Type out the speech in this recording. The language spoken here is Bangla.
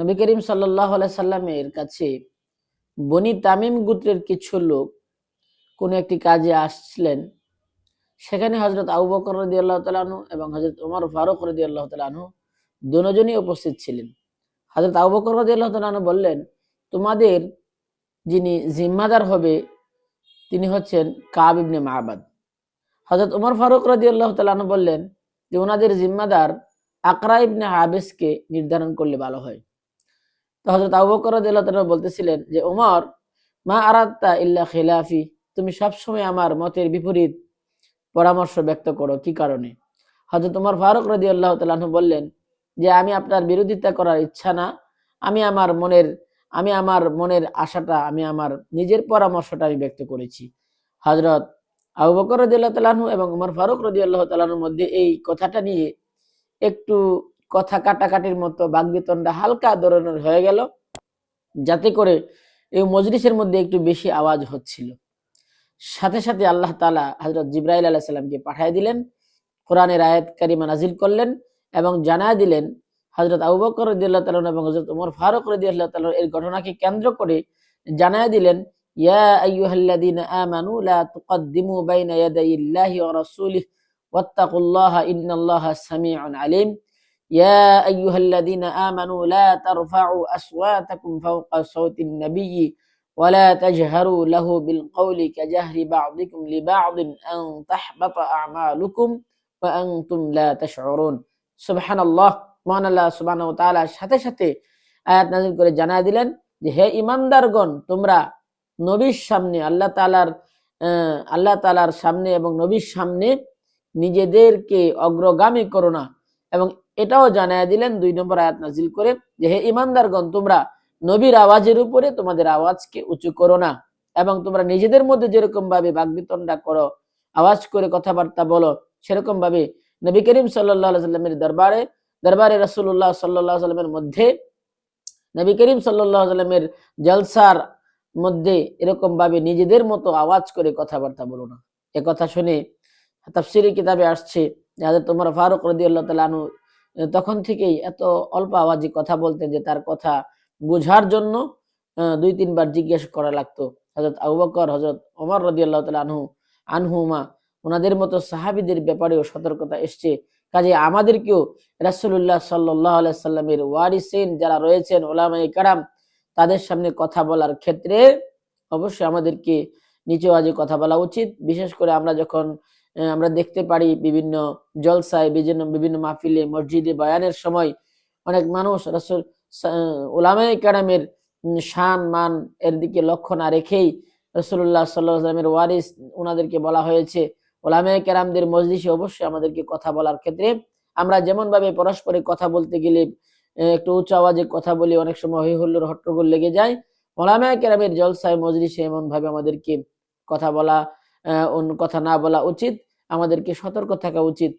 নবী করিম সাল্লাল্লাহু আলাইহি সাল্লামের কাছে বনি তামিম গোত্রের কিছু লোক কোন একটি কাজে আসছিলেন। সেখানে হযরত আবু বকর রাদিয়াল্লাহু তাআলা আনহু এবং হযরত ওমর ফারুক রাদিয়াল্লাহু তাআলা আনহু দুজনই উপস্থিত ছিলেন। হযরত আবু বকর রাদিয়াল্লাহু তাআলা আনহু বললেন, তোমাদের যিনি জিম্মাদার হবে তিনি হচ্ছেন কাব ইবনে মা'বাদ। হযরত ওমর ফারুক রাদিয়াল্লাহু তাআলা আনহু বললেন যে ওনাদের জিম্মাদার আকরা ইবনে হাবিসকে নির্ধারণ করলে ভালো হয়। তো হযরত আবু বকর রাদিয়াল্লাহু তাআলা বলতেছিলেন যে ওমর, মা আরাদতা ইল্লা খিলাফি, তুমি সবসময় আমার মতের বিপরীত পরামর্শ ব্যক্ত করো, কি কারণে? হযরত ওমর ফারুক রাদিয়াল্লাহু তাআলা আনহু বললেন যে আমি আপনার বিরোধিতা করার ইচ্ছা না, আমি আমার মনের আমি আমার মনের আশাটা, আমি আমার নিজের পরামর্শটা আমি ব্যক্ত করেছি। হযরত আবু বকর রাদিয়াল্লাহু তাআলা আনহু এবং ওমর ফারুক রাদিয়াল্লাহু তাআলা আনহুর মধ্যে এই কথাটা নিয়ে একটু কথা কাটাকাটির মতো বাকবিতণ্ডা হালকা ধরনের হয়ে গেল, যাতে করে এই মজলিসের মধ্যে একটু বেশি আওয়াজ হচ্ছিল। সাথে সাথে আল্লাহ তাআলা হযরত জিবরাইল আলাইহিস সালামকে পাঠিয়ে দিলেন, কোরআনের আয়াত কারিমা নাজিল করলেন এবং জানায় দিলেন হযরত আবু বকর রাদিয়াল্লাহু তাআলা এবং হযরত ওমর ফারুক রাদিয়াল্লাহু তাআলা এর ঘটনাকে কেন্দ্র করে জানায় দিলেন, ইয়া আইয়ুহাল্লাযীনা আমানু লা তুকদ্দিমু বাইনা ইয়াদাইল্লাহি ওয়া রাসূলিহি ওয়াত্তাকুল্লাহা ইন্নাল্লাহা সামিউন আলীম। ইয়া আইয়ুহাল্লাযীনা আমানু লা তারফাউ আসওয়াতাকুম ফাওকা সাওতিন নাবিয়্যি ওয়া লা তাজহারু লাহু বিল কওলি কাজাহরি বা'দিকুম লিবা'দিন আন তাহবাতা আমালুকুম ওয়া আনতুম লা তাশউরুন। সুবহানাল্লাহ। মহান আল্লাহ সুবহানাহু ওয়া তাআলা সাথে সাথে আয়াত নাযিল করে জানায় দিলেন যে হে ঈমানদারগণ, তোমরা নবীর সামনে আল্লাহ তাআলার সামনে এবং নবীর সামনে নিজেদেরকে অগ্রগামী করো না। এবং এটাও জানায় দিলেন 2 নম্বর আয়াত নাযিল করে যে হে ঈমানদারগণ, তোমরা নবীর আওয়াজের উপরে তোমাদের আওয়াজকে উঁচু করো না, এবং তোমরা নিজেদের মধ্যে যেরকম ভাবে বাকবিতণ্ডা করো, আওয়াজ করে কথাবার্তা বলো, সেরকম ভাবে নবী করিম সাল্লাল্লাহু আলাইহি সাল্লামের দরবারে রাসূলুল্লাহ সাল্লাল্লাহু আলাইহি সাল্লামের মধ্যে, নবী করিম সাল্লাল্লাহু আলাইহি সাল্লামের জলসার মধ্যে এরকম ভাবে নিজেদের মতো আওয়াজ করে কথাবার্তা বলো না। এ কথা শুনে তাফসীরের কিতাবে আসছে যে হযরত ওমর ফারুক রাদিয়াল্লাহু তাআলা আনহু তখন থেকেই এত অল্প আওয়াজে কথা বলতেন যে তার কথা বোঝার জন্য 2-3 বার জিজ্ঞেস করা লাগতো। হযরত আবু বকর, হযরত ওমর রাদিয়াল্লাহু তাআলা আনহুমা ওনাদের মতো সাহাবীদের ব্যাপারেও সতর্কতা এসছে। কাজে আমাদেরকেও রাসূলুল্লাহ সাল্লাল্লাহু আলাইহি সাল্লামের ওয়ারিসিন যারা রয়েছেন উলামায়ে কেরাম, তাদের সামনে কথা বলার ক্ষেত্রে অবশ্যই আমাদেরকে নিচু আওয়াজে কথা বলা উচিত। বিশেষ করে আমরা যখন আমরা দেখতে পারি বিভিন্ন জলসায়, বিভিন্ন মাহফিলে, মসজিদে বয়ানের সময় অনেক মানুষ রাসূল উলামায়ে কেরামের শান মান এর দিকে লক্ষ্য না রেখেই রাসূলুল্লাহ সাল্লাল্লাহু আলাইহি ওয়াসাল্লামের ওয়ারিস ওনাদেরকে বলা হয়েছে। উলামায়ে কেরামদের মজলিসে অবশ্যই আমাদেরকে কথা বলার ক্ষেত্রে আমরা যেমন ভাবে পরস্পরে কথা বলতে গেলে একটু উচ্চ আওয়াজে কথা বলি, অনেক সময় হই হুল্লোড় হট্টগোল লেগে যায়। উলামায়ে কেরামের জলসায় মজলিসে এমন ভাবে আমাদেরকে কথা না বলা উচিত। আমাদেরকে সতর্ক থাকা উচিত